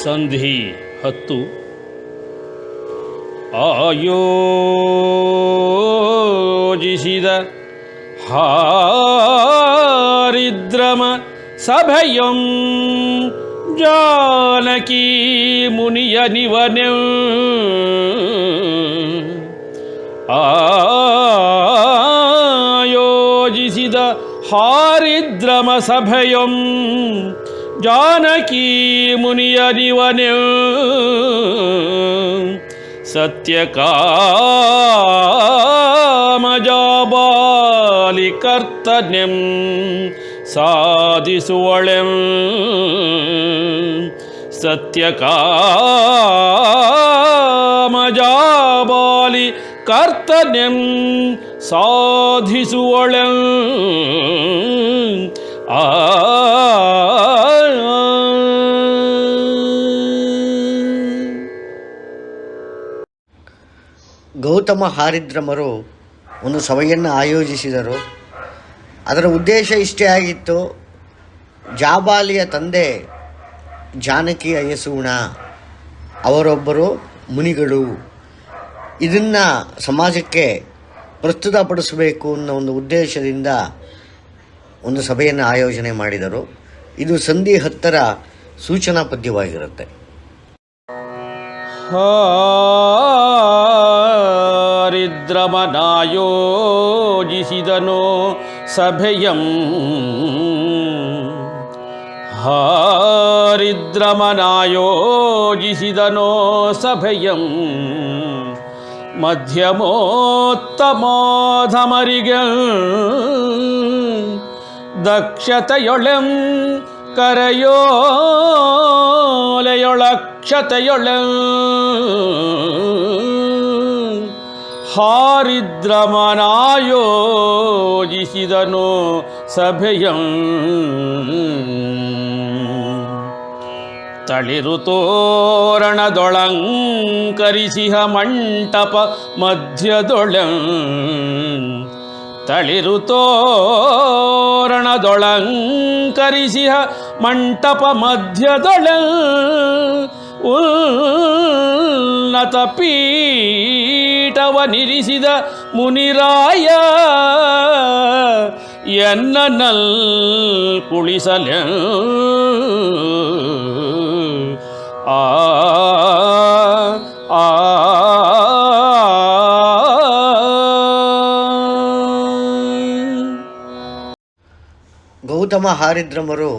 ಸಂಧಿ 10 ಆಯೋಜಿಸಿದ ಹಾರಿದ್ರಮ ಸಭೆಯಂ ಜಾನಕಿ ಮುನಿಯ ನಿವನೆಂ ಆಯೋಜಿಸಿದ ಹಾರಿದ್ರಮ ಸಭೆಯಂ ಜಾನಕಿ ಮುನಿಯ ನಿವನೆಂ ಸತ್ಯಕಾಮಜಾಬಾಲಿ ಕರ್ತನೆಂ ಸಾಧಿಸುವಳೆಂ ಸತ್ಯಕಾಮಜಾಬಾಲಿ ಕರ್ತನೆಂ ಸಾಧಿಸುವಳೆಂ ಗೌತಮ ಹಾರಿದ್ರಮರು ಒಂದು ಸಭೆಯನ್ನು ಆಯೋಜಿಸಿದರು. ಅದರ ಉದ್ದೇಶ ಇಷ್ಟೇ ಆಗಿತ್ತು, ಜಾಬಾಲಿಯ ತಂದೆ ಜಾನಕಿ ಅಯಸೂಣ ಅವರೊಬ್ಬರು ಮುನಿಗಳು, ಇದನ್ನು ಸಮಾಜಕ್ಕೆ ಪ್ರಸ್ತುತಪಡಿಸಬೇಕು ಅನ್ನೋ ಒಂದು ಉದ್ದೇಶದಿಂದ ಒಂದು ಸಭೆಯನ್ನು ಆಯೋಜನೆ ಮಾಡಿದರು. ಇದು ಸಂಧಿ 10ರ ಸೂಚನಾ ಪದ್ಯವಾಗಿರುತ್ತೆ. ಹಾರಿದ್ರಮನಾಯೋಜಿಸಿದನೋ ಸಭೆಯಂ ಹಾರಿದ್ರಮನಾಯೋಜಿಸಿದನೋ ಸಭೆಯಂ ಮಧ್ಯಮೋತ್ತಮೋಧಮರಿಗೆ ದಕ್ಷತೆಯೊಳೆಂ ಕರೆಯೋಲೆಯೊಳಕ್ಷತೆಯೊಳೆಂ ಹಾರಿದ್ರಮನಾಯೋಜಿಸಿದನೋ ಸಭೆಯಂ ತಳಿರು ತೋರಣದೊಳಂಕರಿಸಿಹ ಮಂಟಪ ಮಧ್ಯದೊಳೆಂ ತಳಿರು ತೋರಣದೊಳಂಕರಿಸಿಹ ಮಂಟಪ ಮಧ್ಯದೊಳೆಂ ಉನ್ನತ ಪೀಠವನಿರಿಸಿದ ಮುನಿರಾಯ ಎನ್ನನಲ್ ಕುಳಿಸಲೆಂ ಆ ಆ ಗೌತಮ ಹಾರಿದ್ರಮರು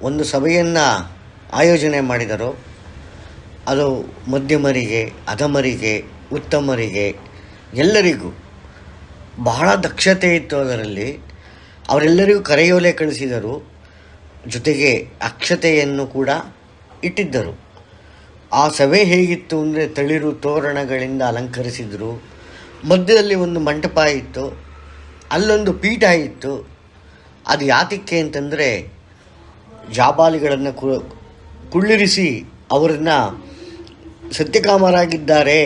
ಒಂದು ಸಭೆಯನ್ನು ಆಯೋಜನೆ ಮಾಡಿದರು. ಅದು ಮಧ್ಯಮರಿಗೆ, ಅಧಮರಿಗೆ, ಉತ್ತಮರಿಗೆ, ಎಲ್ಲರಿಗೂ ಬಹಳ ದಕ್ಷತೆ ಇತ್ತು. ಅದರಲ್ಲಿ ಅವರೆಲ್ಲರಿಗೂ ಕರೆಯೋಲೆ ಕಳಿಸಿದರು, ಜೊತೆಗೆ ಅಕ್ಷತೆಯನ್ನು ಕೂಡ ಇಟ್ಟಿದ್ದರು. ಆ ಸಭೆ ಹೇಗಿತ್ತು ಅಂದರೆ, ತಳಿರು ತೋರಣಗಳಿಂದ ಅಲಂಕರಿಸಿದರು. ಮಧ್ಯದಲ್ಲಿ ಒಂದು ಮಂಟಪ ಇತ್ತು, ಅಲ್ಲೊಂದು ಪೀಠ ಇತ್ತು. ಅದು ಯಾತಕ್ಕೆ ಅಂತಂದರೆ, ಜಾಬಾಲಿಗಳನ್ನು ಕುಳ್ಳಿರಿಸಿ ಅವರನ್ನು ಸತ್ಯಕಾಮರಾಗಿದ್ದಾರೆ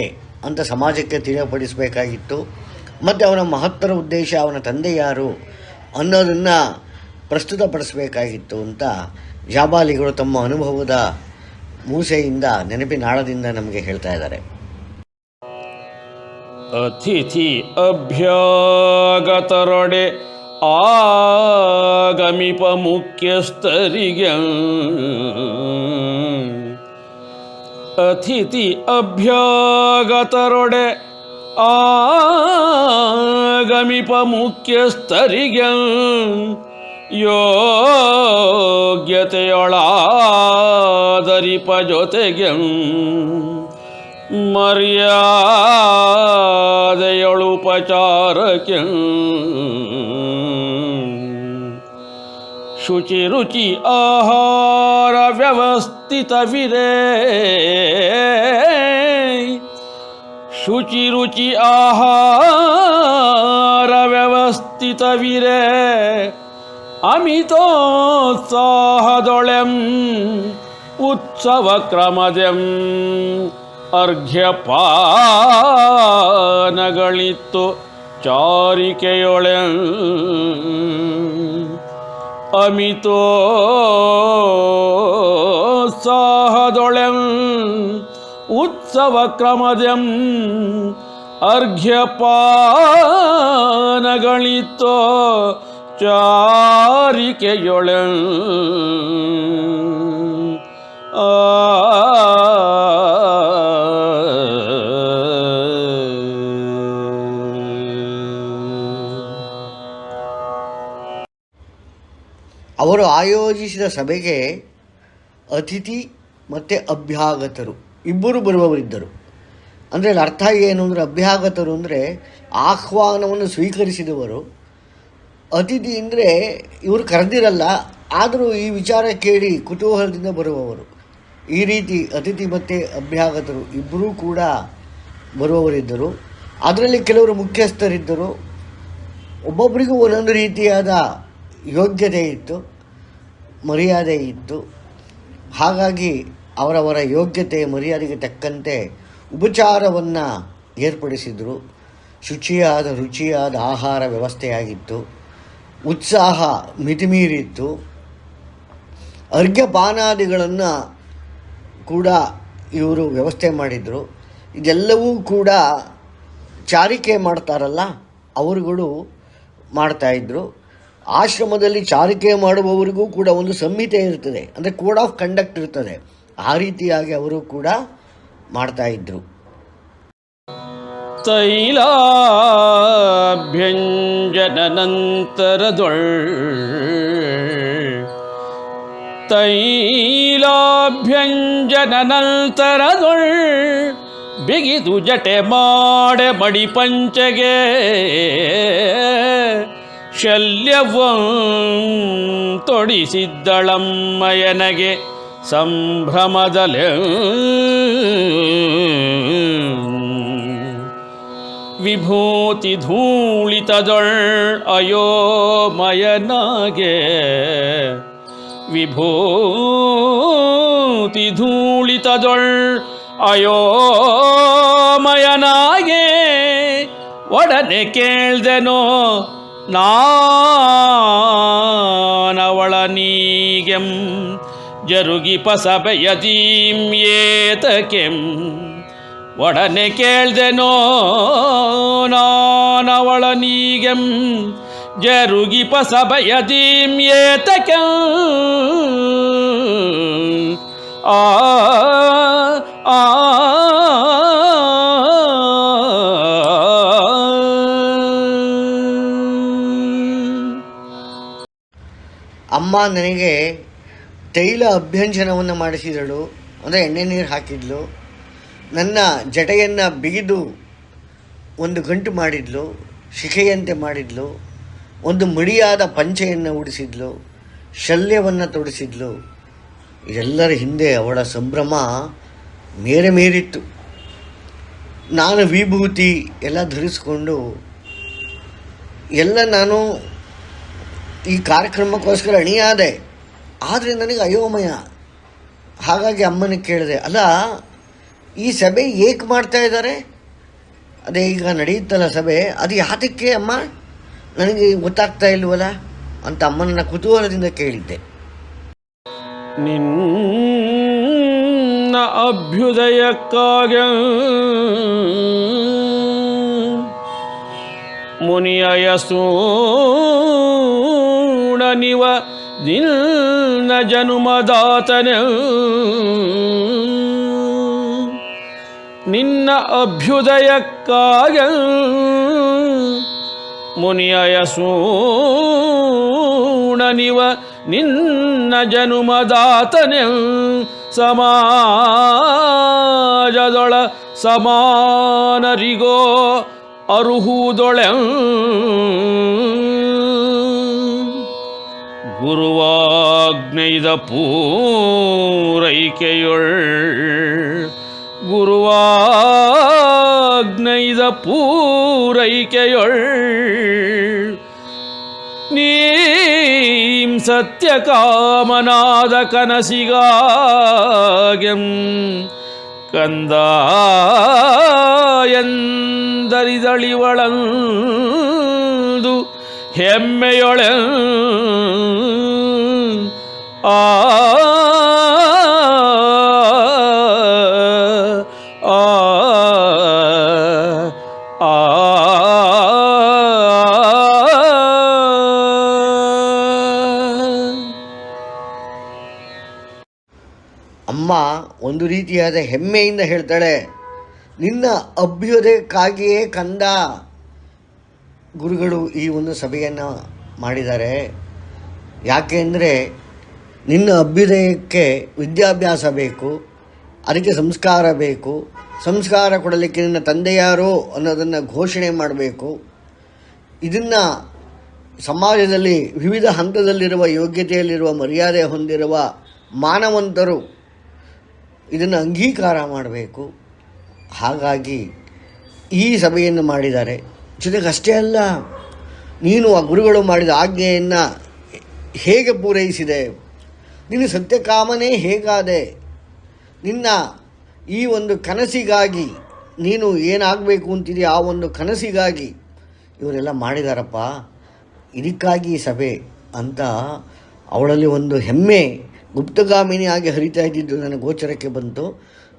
ಅಂತ ಸಮಾಜಕ್ಕೆ ತಿಳಿಯಪಡಿಸಬೇಕಾಗಿತ್ತು. ಮತ್ತು ಅವನ ಮಹತ್ತರ ಉದ್ದೇಶ, ಅವನ ತಂದೆ ಯಾರು ಅನ್ನೋದನ್ನು ಪ್ರಸ್ತುತಪಡಿಸಬೇಕಾಗಿತ್ತು ಅಂತ ಜಾಬಾಲಿಗಳು ತಮ್ಮ ಅನುಭವದ ಮೂಸೆಯಿಂದ, ನೆನಪಿನಾಳದಿಂದ ನಮಗೆ ಹೇಳ್ತಾ ಇದ್ದಾರೆ. ಅತಿಥಿ ಅಭ್ಯಾಗತರೊಡೆ ಆಗಮಿಪ ಮುಖ್ಯಸ್ಥರಿಗೆ ಅತಿಥಿ ಅಭ್ಯಾಗತರೊಡೆ ಆಗಮಿಪ ಮುಖ್ಯಸ್ಥರಿಗೆ ಯೋಗ್ಯತೆಯೊಳಾದರಿಪ ಜೊತೆಗೆ ಮರ್ಯಾದೆಯೊಳುಪಚಾರಕ್ಕೆ ಶುಚಿರುಚಿ ಆಹಾರ ವ್ಯವಸ್ಥಿತವಿರೇ ಶುಚಿರುಚಿ ಆಹಾರ ವ್ಯವಸ್ಥಿತವಿರೇ ಅಮಿತೋತ್ಸಾಹದೊಳೆಂ ಉತ್ಸವ ಕ್ರಮದೆಂ ಅರ್ಘ್ಯಪಾನಗಳಿತ್ತು ಚಾರಿಕೆಯೊಳೆ ಅಮಿತೋತ್ಸಾಹದೊಳೆಂ ಉತ್ಸಾಹದೊಳೆಂ ಉತ್ಸವ ಕ್ರಮದೆಂ ಅರ್ಘ್ಯಪಾನಗಳಿತ್ತೋ ಚಾರಿಕೆಯೊಳೆಂ ಅವರು ಆಯೋಜಿಸಿದ ಸಭೆಗೆ ಅತಿಥಿ ಮತ್ತು ಅಭ್ಯಾಗತರು ಇಬ್ಬರು ಬರುವವರಿದ್ದರು. ಅಂದರೆ ಇಲ್ಲಿ ಅರ್ಥ ಏನು ಅಂದರೆ, ಅಭ್ಯಾಗತರು ಅಂದರೆ ಆಹ್ವಾನವನ್ನು ಸ್ವೀಕರಿಸಿದವರು, ಅತಿಥಿ ಅಂದರೆ ಇವರು ಕರೆದಿರಲ್ಲ, ಆದರೂ ಈ ವಿಚಾರ ಕೇಳಿ ಕುತೂಹಲದಿಂದ ಬರುವವರು. ಈ ರೀತಿ ಅತಿಥಿ ಮತ್ತು ಅಭ್ಯಾಗತರು ಇಬ್ಬರೂ ಕೂಡ ಬರುವವರಿದ್ದರು. ಅದರಲ್ಲಿ ಕೆಲವರು ಮುಖ್ಯಸ್ಥರಿದ್ದರು. ಒಬ್ಬೊಬ್ಬರಿಗೂ ಒಂದೊಂದು ರೀತಿಯಾದ ಯೋಗ್ಯತೆ ಇತ್ತು, ಮರ್ಯಾದೆ ಇತ್ತು. ಹಾಗಾಗಿ ಅವರವರ ಯೋಗ್ಯತೆ ಮರ್ಯಾದೆಗೆ ತಕ್ಕಂತೆ ಉಪಚಾರವನ್ನು ಏರ್ಪಡಿಸಿದರು. ಶುಚಿಯಾದ ರುಚಿಯಾದ ಆಹಾರ ವ್ಯವಸ್ಥೆಯಾಗಿತ್ತು. ಉತ್ಸಾಹ ಮಿತಿಮೀರಿತ್ತು. ಅರ್ಘ್ಯಪಾನಾದಿಗಳನ್ನು ಕೂಡ ಇವರು ವ್ಯವಸ್ಥೆ ಮಾಡಿದರು. ಇದೆಲ್ಲವೂ ಕೂಡ ಚಾರಿಕೆ ಮಾಡ್ತಾರಲ್ಲ ಅವರುಗಳು ಮಾಡ್ತಾಯಿದ್ರು. ಆಶ್ರಮದಲ್ಲಿ ಚಾರಿಕೆ ಮಾಡುವವರಿಗೂ ಕೂಡ ಒಂದು ಸಂಹಿತೆ ಇರ್ತದೆ, ಅಂದರೆ ಕೋಡ್ ಆಫ್ ಕಂಡಕ್ಟ್ ಇರ್ತದೆ. ಆ ರೀತಿಯಾಗಿ ಅವರು ಕೂಡ ಮಾಡ್ತಾಯಿದ್ರು. ತೈಲಾಭ್ಯಂಜನಂತರದೊಳ್ ಬಿಗಿದು ಜಟೆ ಮಾಡೆ ಮಡಿ ಪಂಚಗೆ ಶಲ್ಯವಂ ತೊಡಿಸಿದ್ದಳಮ್ಮಯನಗೆ ಸಂಭ್ರಮದಲೆ ವಿಭೂತಿ ಧೂಳಿತದೊಳ್ ಅಯೋಮಯನಾಗೆ ವಿಭೂತಿ ಧೂಳಿತದೊಳ್ ಅಯೋಮಯನಾಗೆ ಒಡನೆ ಕೇಳ್ದೆನೋ ನಾನವಳ ನೀಗೆಂ ಜರುಗಿ ಪಸಬೆಯದೀಂ ಏತಕೆಂ ಒಡನೆ ಕೇಳ್ದೆನೋ ನಾನವಳ ನೀಗೆಂ ಜರುಗಿ ಪಸಬೆಯದೀಂ ಏತಕೆಂ ಆ ಆ ಅಮ್ಮ ನನಗೆ ತೈಲ ಅಭ್ಯಂಜನವನ್ನು ಮಾಡಿಸಿದಳು, ಅಂದರೆ ಎಣ್ಣೆ ನೀರು ಹಾಕಿದ್ಲು. ನನ್ನ ಜಟೆಯನ್ನು ಬಿಗಿದು ಒಂದು ಗಂಟು ಮಾಡಿದ್ಲು, ಶಿಖೆಯಂತೆ ಮಾಡಿದ್ಲು. ಒಂದು ಮಡಿಯಾದ ಪಂಚೆಯನ್ನು ಉಡಿಸಿದ್ಲು, ಶಲ್ಯವನ್ನು ತೊಡಿಸಿದ್ಲು. ಇದೆಲ್ಲರ ಹಿಂದೆ ಅವಳ ಸಂಭ್ರಮ ಮೇರೆ ಮೀರಿತ್ತು. ನಾನು ವಿಭೂತಿ ಎಲ್ಲ ಧರಿಸ್ಕೊಂಡು ನಾನು ಈ ಕಾರ್ಯಕ್ರಮಕ್ಕೋಸ್ಕರ ಅಣಿಯಾದೆ. ಆದರೆ ನನಗೆ ಅಯೋಮಯ. ಹಾಗಾಗಿ ಅಮ್ಮನಿಗೆ ಕೇಳಿದೆ, ಅಲ್ಲ ಈ ಸಭೆ ಏಕೆ ಮಾಡ್ತಾ ಇದ್ದಾರೆ? ಅದೇ ಈಗ ನಡೆಯುತ್ತಲ್ಲ ಸಭೆ, ಅದು ಯಾತಕ್ಕೆ ಅಮ್ಮ, ನನಗೆ ಗೊತ್ತಾಗ್ತಾ ಇಲ್ವಲ್ಲ ಅಂತ ಅಮ್ಮನನ್ನ ಕುತೂಹಲದಿಂದ ಕೇಳಿದ್ದೆ. ನಿನ್ನ ಅಭ್ಯುದಯಕ್ಕಾಗ ಮುನಿಯಯಸೂಣನಿವ ನಿನ್ನ ಜನುಮದಾತನೆ ನಿನ್ನ ಅಭ್ಯುದಯಕ್ಕಾಗ ಮುನಿಯಯಸೂಣನಿವ ನಿನ್ನ ಜನುಮದಾತನೆ ಸಮಾಜದೊಳ ಸಮಾನರಿಗೋ ಅರುಹುದೊಳೆ ಗುರುವಾಗ್ನೇಯ್ದ ಪೂರೈಕೆಯೊಳ್ ಗುರುವಾಗ್ನೇಯ್ದ ಪೂರೈಕೆಯೊಳ್ ನೀಂ ಸತ್ಯಕಾಮನಾದ ಕನಸಿಗಾಗೆಂ ಕಂದ ಎಂದರಿದಳಿವಳಂದು ಹೆಮ್ಮೆಯೊಳೆ ಆ ಅಮ್ಮ ಒಂದು ರೀತಿಯಾದ ಹೆಮ್ಮೆಯಿಂದ ಹೇಳ್ತಾಳೆ, ನಿನ್ನ ಅಭ್ಯುದಯಕ್ಕಾಗಿಯೇ ಕಂದ ಗುರುಗಳು ಈ ಒಂದು ಸಭೆಯನ್ನು ಮಾಡಿದ್ದಾರೆ. ಯಾಕೆಂದರೆ ನಿನ್ನ ಅಭ್ಯುದಯಕ್ಕೆ ವಿದ್ಯಾಭ್ಯಾಸ ಬೇಕು, ಅದಕ್ಕೆ ಸಂಸ್ಕಾರ ಬೇಕು. ಸಂಸ್ಕಾರ ಕೊಡಲಿಕ್ಕೆ ನಿನ್ನ ತಂದೆ ಯಾರು ಅನ್ನೋದನ್ನು ಘೋಷಣೆ ಮಾಡಬೇಕು. ಇದನ್ನು ಸಮಾಜದಲ್ಲಿ ವಿವಿಧ ಹಂತದಲ್ಲಿರುವ ಯೋಗ್ಯತೆಯಲ್ಲಿರುವ ಮರ್ಯಾದೆ ಹೊಂದಿರುವ ಮಾನವಂತರು ಇದನ್ನು ಅಂಗೀಕಾರ ಮಾಡಬೇಕು. ಹಾಗಾಗಿ ಈ ಸಭೆಯನ್ನು ಮಾಡಿದ್ದಾರೆ. ಜೊತೆಗೆ ಅಷ್ಟೇ ಅಲ್ಲ, ನೀನು ಆ ಗುರುಗಳು ಮಾಡಿದ ಆಜ್ಞೆಯನ್ನು ಹೇಗೆ ಪೂರೈಸಿದೆ, ನಿನ್ನ ಸತ್ಯಕಾಮನೇ ಹೇಗಾದೆ, ನಿನ್ನ ಈ ಒಂದು ಕನಸಿಗಾಗಿ ನೀನು ಏನಾಗಬೇಕು ಅಂತಿದೆಯೋ ಆ ಒಂದು ಕನಸಿಗಾಗಿ ಇವರೆಲ್ಲ ಮಾಡಿದಾರಪ್ಪ, ಇದಕ್ಕಾಗಿ ಈ ಸಭೆ ಅಂತ ಅವಳಲ್ಲಿ ಒಂದು ಹೆಮ್ಮೆ ಗುಪ್ತಗಾಮಿನಿಯಾಗಿ ಹರಿತಾ ಇದ್ದಿದ್ದು ನನ್ನ ಗೋಚರಕ್ಕೆ ಬಂತು.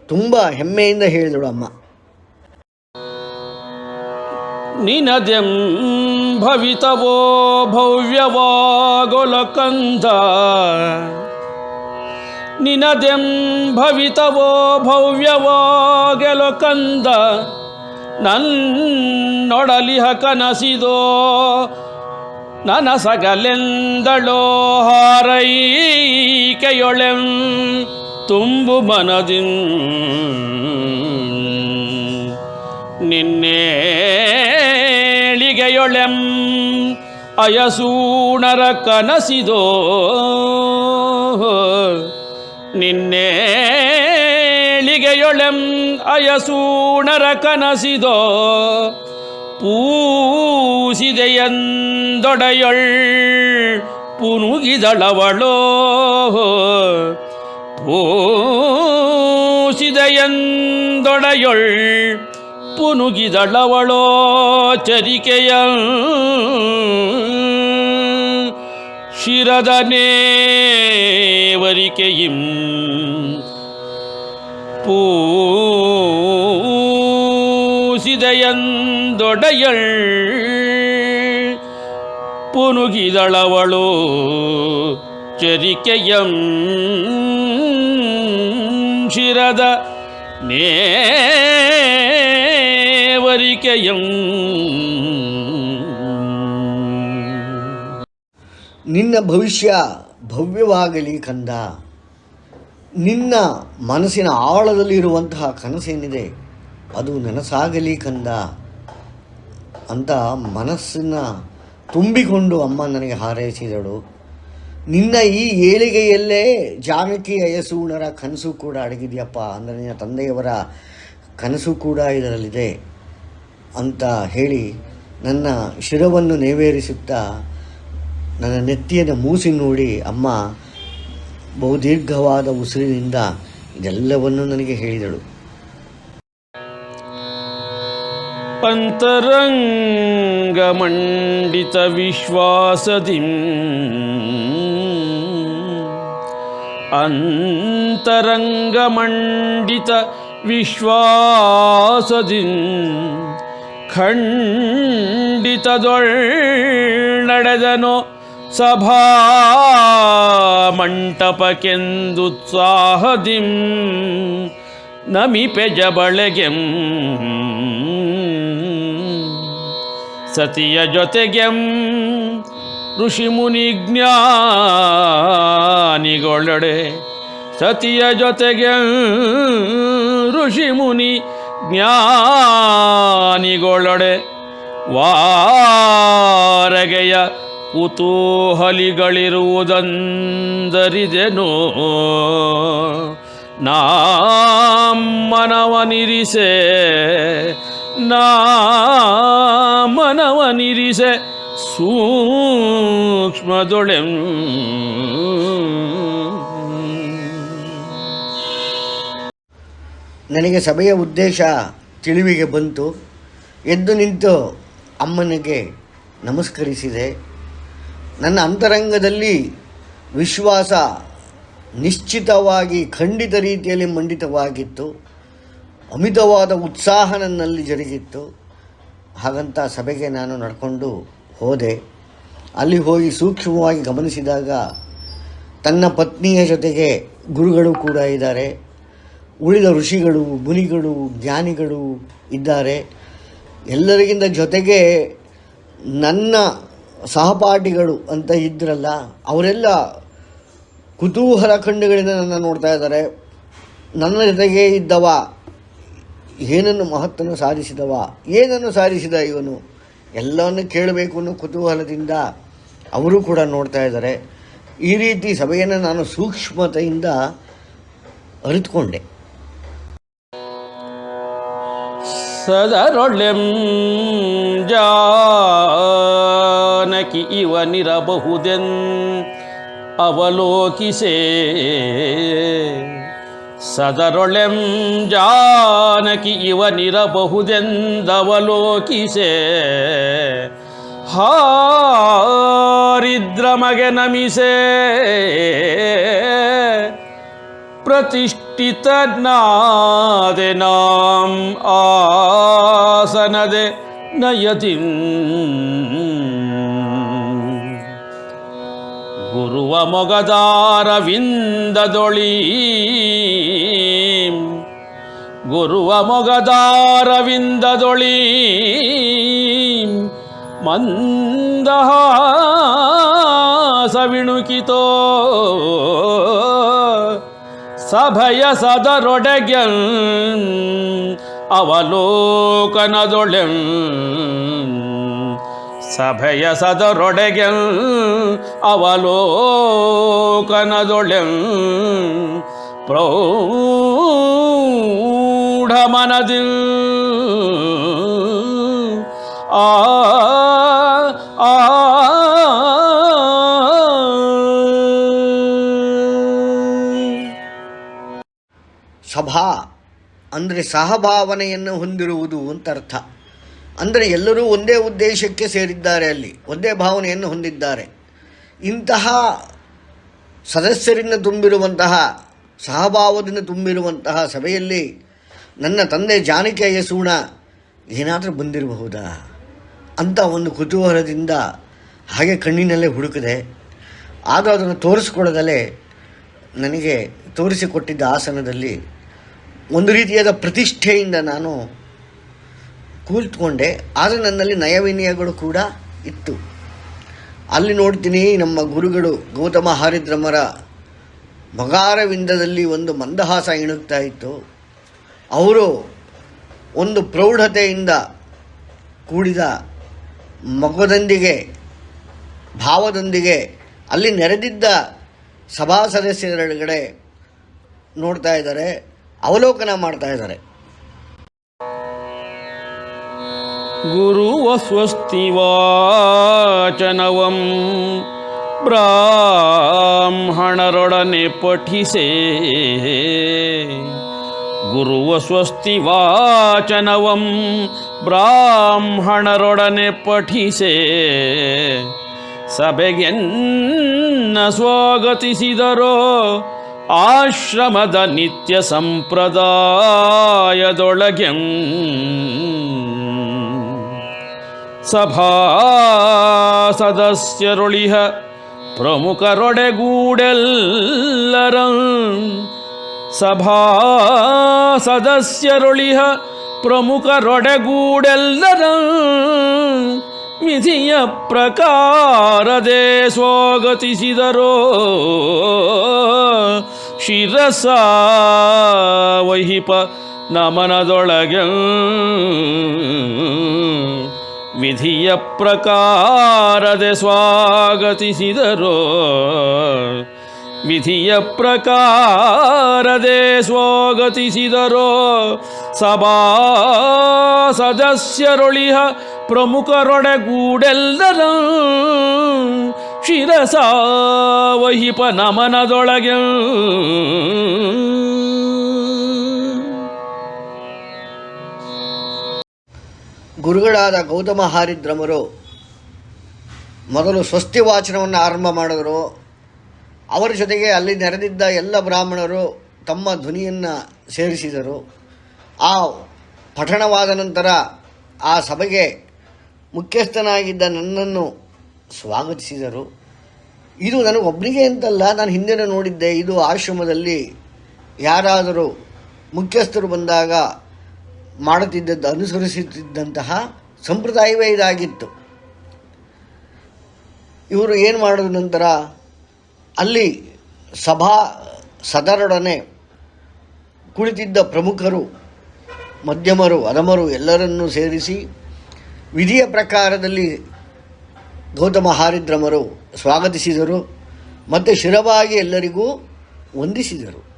ತುಂಬ ಹೆಮ್ಮೆಯಿಂದ ಹೇಳಿದಳು ಅಮ್ಮ. ನಿನದೆಂ ಭವಿತವೋ ಭವ್ಯವಾಗೊಲ ಕಂದ, ನಿನದೆಂ ಭವಿತವೋ ಭವ್ಯವಾಗೆಲ ಕಂದ, ನನ್ನೊಡಲಿಹ ಕನಸಿದೋ ನನಸಗಲೆಂದಳೋ ಹಾರೈಕೆಯೊಳೆಂ ತುಂಬು ಮನದಿಂ, ನಿನ್ನೇಳಿಗೆಯೊಳೆಂ ಅಯಸೂಣರ ಕನಸಿದೋ, ನಿನ್ನೇಳಿಗೆಯೊಳೆಂ ಅಯಸೂಣರ ಕನಸಿದೋ, ಪೂಸಿದೆಯಂದೊಡೆಯೊಳ್ ಪುನುಗಿದಳವಳೋ, ಪೂಸಿದೆಯಂದೊಡೆಯೊಳ್ ಪುನುಗಿದಳವಳೋ ಚರಿಕೆಯ ಶಿರದನೇವರಿಕೆಯಿಂ, ಪೂಸಿದೆಯಂದೊಡೆಯಳ್ ಪುನುಗಿದಳವಳೋ ಚರಿಕೆಯಂ ಶಿರದ ನೇವರಿಕೆಯಂ. ನಿನ್ನ ಭವಿಷ್ಯ ಭವ್ಯವಾಗಲಿ ಕಂದ, ನಿನ್ನ ಮನಸ್ಸಿನ ಆಳದಲ್ಲಿರುವಂತಹ ಕನಸೇನಿದೆ ಅದು ನನಸಾಗಲಿ ಕಂದ ಅಂತ ಮನಸ್ಸನ್ನು ತುಂಬಿಕೊಂಡು ಅಮ್ಮ ನನಗೆ ಹಾರೈಸಿದಳು. ನಿನ್ನ ಈ ಏಳಿಗೆಯಲ್ಲೇ ಜಾನಕಿ ಅಯಸೂಣರ ಕನಸು ಕೂಡ ಅಡಗಿದೆಯಪ್ಪ, ಅಂದರೆ ನಿನ್ನ ತಂದೆಯವರ ಕನಸು ಕೂಡ ಇದರಲ್ಲಿದೆ ಅಂತ ಹೇಳಿ ನನ್ನ ಶಿರವನ್ನು ನೇವೇರಿಸುತ್ತಾ ನನ್ನ ನೆತ್ತಿಯನ್ನು ಮೂಸಿ ನೋಡಿ ಅಮ್ಮ ಬಹುದೀರ್ಘವಾದ ಉಸಿರಿನಿಂದ ಇದೆಲ್ಲವನ್ನು ನನಗೆ ಹೇಳಿದಳು. ಅಂತರಂಗಮಂಡಿತ ವಿಶ್ವಾಸದಿಂ, ಅಂತರಂಗಮಂಡಿತ ವಿಶ್ವಾಸದಿಂ, ಖಂಡಿತದೊಳ್ ನಡೆದನೋ ಸಭಾ ಮಂಟಪಕ್ಕೆಂದುತ್ಸಾಹದಿಂ, ನಮಿಪೆ ಜಬಳೆಗೆಂ ಸತಿಯ ಜೊತೆಗೆಂ ಋಷಿಮುನಿ ಜ್ಞಾನಿಗಳೊಡೆ, ಸತಿಯ ಜೊತೆಗೆ ಋಷಿಮುನಿ ಜ್ಞಾನಿಗಳೊಡೆ ವಾರಗೆಯ ಕುತೂಹಲಿಗಳಿರುವುದಂದರಿದೆನೋ, ಮನವನಿರಿಸೆ ಮನವನಿರಿಸೆ ಸೂಕ್ಷ್ಮದೊಳೆಂ. ನನಗೆ ಸಭೆಯ ಉದ್ದೇಶ ತಿಳಿವಿಗೆ ಬಂತು. ಎದ್ದು ನಿಂತು ಅಮ್ಮನಿಗೆ ನಮಸ್ಕರಿಸಿದೆ. ನನ್ನ ಅಂತರಂಗದಲ್ಲಿ ವಿಶ್ವಾಸ ನಿಶ್ಚಿತವಾಗಿ ಖಂಡಿತ ರೀತಿಯಲ್ಲಿ ಮಂಡಿತವಾಗಿತ್ತು. ಅಮಿತವಾದ ಉತ್ಸಾಹ ನನ್ನಲ್ಲಿ ಜರುಗಿತ್ತು. ಹಾಗಂತ ಸಭೆಗೆ ನಾನು ನಡ್ಕೊಂಡು ಹೋದೆ. ಅಲ್ಲಿ ಹೋಗಿ ಸೂಕ್ಷ್ಮವಾಗಿ ಗಮನಿಸಿದಾಗ ತನ್ನ ಪತ್ನಿಯ ಜೊತೆಗೆ ಗುರುಗಳು ಕೂಡ ಇದ್ದಾರೆ, ಉಳಿದ ಋಷಿಗಳು, ಮುನಿಗಳು, ಜ್ಞಾನಿಗಳು ಇದ್ದಾರೆ. ಎಲ್ಲರಿಗಿಂತ ಜೊತೆಗೆ ನನ್ನ ಸಹಪಾಠಿಗಳು ಅಂತ ಇದ್ರಲ್ಲ, ಅವರೆಲ್ಲ ಕುತೂಹಲ ಕಣ್ಣುಗಳಿಂದ ನನ್ನ ನೋಡ್ತಾ ಇದ್ದಾರೆ. ನನ್ನ ಜೊತೆಗೆ ಇದ್ದವ ಏನನ್ನು ಮಹತ್ತನ್ನು ಸಾಧಿಸಿದವ, ಏನನ್ನು ಸಾಧಿಸಿದ ಇವನು, ಎಲ್ಲವನ್ನು ಕೇಳಬೇಕು ಅನ್ನೋ ಕುತೂಹಲದಿಂದ ಅವರು ಕೂಡ ನೋಡ್ತಾ ಇದ್ದಾರೆ. ಈ ರೀತಿ ಸಭೆಯನ್ನು ನಾನು ಸೂಕ್ಷ್ಮತೆಯಿಂದ ಅರಿತುಕೊಂಡೆ. ಸದರೊಳ್ಳೆಂ ಜಾನಕಿ ಇವನಿರಬಹುದೆನ್ ಅವಲೋಕಿಸೇ. ಸದರೊಳೆಂ ಜಾನಕಿ ಇವನಿರಬಹುದೆಂದವಲೋಕಿಸೆ. ಹಾರಿದ್ರಮಗೆ ನಮಿಸೆ. ಪ್ರತಿಷ್ಠಿತನಾದೆ ನಾಂ ಆಸನದೆ ನಯತಿಂ. ಗುರುವ ಮೊಗದಾರವಿಂದದೊಳಿ. ಗುರುವ ಮೊಗದಾರವಿಂದದೊಳಿ ಮಂದಹಾಸವಿಣುಕಿತೋ. ಸಭಯ ಸದರೊಡೆಗೆಂ ಅವಲೋಕನದೊಳೆಂ. ಸಭೆಯ ಸದರೊಡೆಗೆಂ ಅವಲೋಕನದೊಳೆಂ. ಪ್ರೌಢಮನದಿಂ ಆ ಆ ಸಭಾ ಅಂದರೆ ಸಹಭಾವನೆಯನ್ನು ಹೊಂದಿರುವುದು ಅಂತ ಅರ್ಥ. ಅಂದರೆ ಎಲ್ಲರೂ ಒಂದೇ ಉದ್ದೇಶಕ್ಕೆ ಸೇರಿದ್ದಾರೆ, ಅಲ್ಲಿ ಒಂದೇ ಭಾವನೆಯನ್ನು ಹೊಂದಿದ್ದಾರೆ. ಇಂತಹ ಸದಸ್ಯರಿಂದ ತುಂಬಿರುವಂತಹ, ಸಹಭಾವದಿಂದ ತುಂಬಿರುವಂತಹ ಸಭೆಯಲ್ಲಿ ನನ್ನ ತಂದೆ ಜಾನಕಿಯ ಯಸೂಣ ಏನಾದರೂ ಬಂದಿರಬಹುದಾ ಅಂತ ಒಂದು ಕುತೂಹಲದಿಂದ ಹಾಗೆ ಕಣ್ಣಿನಲ್ಲೇ ಹುಡುಕಿದೆ. ಆಗ ಅದನ್ನು ತೋರಿಸ್ಕೊಡದಲ್ಲೇ ನನಗೆ ತೋರಿಸಿಕೊಟ್ಟಿದ್ದ ಆಸನದಲ್ಲಿ ಒಂದು ರೀತಿಯಾದ ಪ್ರತಿಷ್ಠೆಯಿಂದ ನಾನು ಕೂತ್ಕೊಂಡೆ. ಆದರೆ ನನ್ನಲ್ಲಿ ನಯವಿನಯಗಳು ಕೂಡ ಇತ್ತು. ಅಲ್ಲಿ ನೋಡ್ತೀನಿ, ನಮ್ಮ ಗುರುಗಳು ಗೌತಮ ಹಾರಿದ್ರಮರ ಮಗಾರವಿಂದದಲ್ಲಿ ಒಂದು ಮಂದಹಾಸ ಇಣುಕ್ತಾ ಇತ್ತು. ಅವರು ಒಂದು ಪ್ರೌಢತೆಯಿಂದ ಕೂಡಿದ ಮಗದೊಂದಿಗೆ, ಭಾವದೊಂದಿಗೆ ಅಲ್ಲಿ ನೆರೆದಿದ್ದ ಸಭಾ ಸದಸ್ಯರುಗಡೆ ನೋಡ್ತಾ ಇದ್ದಾರೆ, ಅವಲೋಕನ ಮಾಡ್ತಾ ಇದ್ದಾರೆ. ಗುರುವ ಸ್ವಸ್ತಿ ವಾಚನವಂ ಬ್ರಾಹ್ಮಣರೊಡನೆ ಪಠಿಸೇ. ಗುರುವ ಸ್ವಸ್ತಿ ವಾಚನವಂ ಬ್ರಾಹ್ಮಣರೊಡನೆ ಪಠಿಸೇ. ಸಭೆಗೆನ್ನ ಸ್ವಾಗತಿಸಿದರೋ ಆಶ್ರಮದ ನಿತ್ಯ ಸಂಪ್ರದಾಯದೊಳಗೆಂ. ಸಭಾ ಸದಸ್ಯರೊಳಿಹ ಪ್ರಮುಖರೊಡೆಗೂಡೆಲ್ಲರಂ. ಸಭಾ ಸದಸ್ಯರೊಳಿಹ ಪ್ರಮುಖರೊಡೆಗೂಡೆಲ್ಲರಂ. ವಿಧಿಯ ಪ್ರಕಾರದೆ ಸ್ವಾಗತಿಸಿದರೋ ಶಿರಸ ವಹಿಪ ನಮನದೊಳಗೆ. ವಿಧಿಯ ಪ್ರಕಾರದೆ ಸ್ವಾಗತಿಸಿದರೋ. ವಿಧಿಯ ಪ್ರಕಾರದೆ ಸ್ವಾಗತಿಸಿದರೋ. ಸಭಾ ಸದಸ್ಯರೊಳಿಹ ಪ್ರಮುಖರೊಡೆಗೂಡೆಲ್ಲರಂ. ಶಿರಸ ವಹಿಪ ನಮನದೊಳಗೆ. ಗುರುಗಳಾದ ಗೌತಮ ಹಾರಿದ್ರಮರು ಮೊದಲು ಸ್ವಸ್ತಿ ವಾಚನವನ್ನು ಆರಂಭ ಮಾಡಿದರು. ಅವರ ಜೊತೆಗೆ ಅಲ್ಲಿ ನೆರೆದಿದ್ದ ಎಲ್ಲ ಬ್ರಾಹ್ಮಣರು ತಮ್ಮ ಧ್ವನಿಯನ್ನು ಸೇರಿಸಿದರು. ಆ ಪಠಣವಾದ ನಂತರ ಆ ಸಭೆಗೆ ಮುಖ್ಯಸ್ಥನಾಗಿದ್ದ ನನ್ನನ್ನು ಸ್ವಾಗತಿಸಿದರು. ಇದು ನನಗೊಬ್ಬನಿಗೆ ಅಂತಲ್ಲ, ನಾನು ಹಿಂದೆನೇ ನೋಡಿದ್ದೆ. ಇದು ಆಶ್ರಮದಲ್ಲಿ ಯಾರಾದರೂ ಮುಖ್ಯಸ್ಥರು ಬಂದಾಗ ಮಾಡುತ್ತಿದ್ದದ್ದು, ಅನುಸರಿಸುತ್ತಿದ್ದಂತಹ ಸಂಪ್ರದಾಯವೇ ಇದಾಗಿತ್ತು. ಇವರು ಏನು ಮಾಡಿದ ನಂತರ ಅಲ್ಲಿ ಸಭಾ ಸದರೊಡನೆ ಕುಳಿತಿದ್ದ ಪ್ರಮುಖರು, ಮಧ್ಯಮರು, ಅಧಮರು ಎಲ್ಲರನ್ನೂ ಸೇರಿಸಿ ವಿಧಿಯ ಪ್ರಕಾರದಲ್ಲಿ ಗೌತಮ ಹಾರಿದ್ರಮರು ಸ್ವಾಗತಿಸಿದರು ಮತ್ತು ಶಿರವಾಗಿ ಎಲ್ಲರಿಗೂ ವಂದಿಸಿದರು.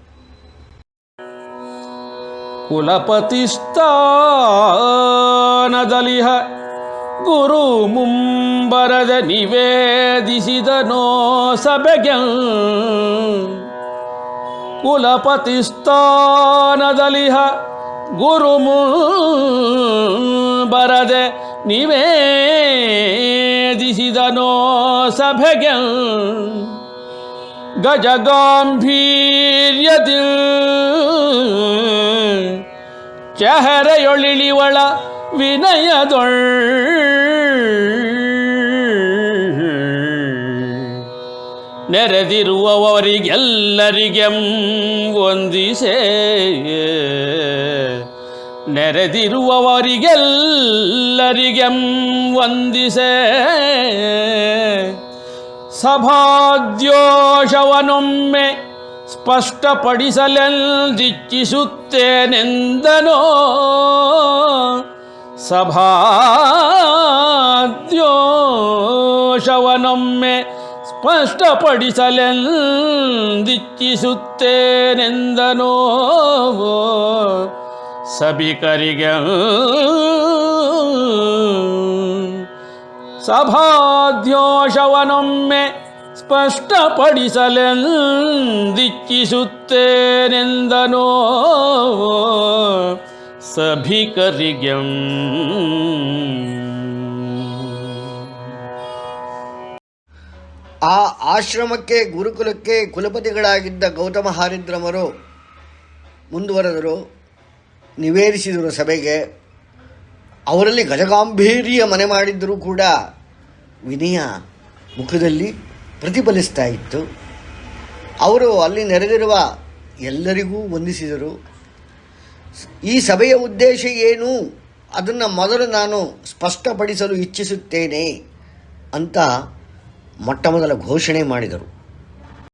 ಕುಲಪತಿಸ್ಥಾನದಲಿಹ ಗುರು ಮುಂಬರದ ನಿವೇದಿಸಿದನೋ ಸಭೆಗೆ. ಕುಲಪತಿಸ್ಥಾನದಲಿಹ ಗುರು ಮುಂಬರದೆ ನಿವೇದಿಸಿದನೋ ಸಭೆಗೆ. ಗಜಗಾಂಭೀರ್ಯದಿ ಚಹರೆಯೊಳಿಳಿವಳ ವಿನಯದೊಳ್ ನೆರೆದಿರುವವರಿಗೆಲ್ಲರಿಗೆಂ ವಂದಿಸೆ. ನೆರೆದಿರುವವರಿಗೆಲ್ಲರಿಗೆಂ ವಂದಿಸೆ. ಸಭಾದ್ಯೋಷವನೊಮ್ಮೆ ಸ್ಪಷ್ಟಪಡಿಸಲೆಂದಿಚ್ಛಿಸುತ್ತೇನೆಂದನೋ. ಸಭಾದ್ಯೋಷವನೊಮ್ಮೆ ಸ್ಪಷ್ಟಪಡಿಸಲೆಂದಿಚ್ಛಿಸುತ್ತೇನೆಂದನೋ ಸಭಿಕರಿಗೆ. ಸಭಾದ್ಯೋಷವನೊಮ್ಮೆ ಸ್ಪಷ್ಟಪಡಿಸಲೆಂದಿಚ್ಛಿಸುತ್ತೇನೆಂದನೋ ಸಭಿಕರಿಗೆ. ಆ ಆಶ್ರಮಕ್ಕೆ, ಗುರುಕುಲಕ್ಕೆ ಕುಲಪತಿಗಳಾಗಿದ್ದ ಗೌತಮ ಹಾರಿದ್ರಮರು ಮುಂದುವರೆದರು, ನಿವೇದಿಸಿದರು ಸಭೆಗೆ. ಅವರಲ್ಲಿ ಗಜಗಾಂಭೀರ್ಯ ಮನೆ ಮಾಡಿದ್ದರೂ ಕೂಡ ವಿನಯ ಮುಖದಲ್ಲಿ ಪ್ರತಿಫಲಿಸ್ತಾ ಇತ್ತು. ಅವರು ಅಲ್ಲಿ ನೆರೆದಿರುವ ಎಲ್ಲರಿಗೂ ವಂದಿಸಿದರು. ಈ ಸಭೆಯ ಉದ್ದೇಶ ಏನು, ಅದನ್ನು ಮೊದಲು ನಾನು ಸ್ಪಷ್ಟಪಡಿಸಲು ಇಚ್ಛಿಸುತ್ತೇನೆ ಅಂತ ಮೊಟ್ಟ ಮೊದಲ ಘೋಷಣೆ ಮಾಡಿದರು.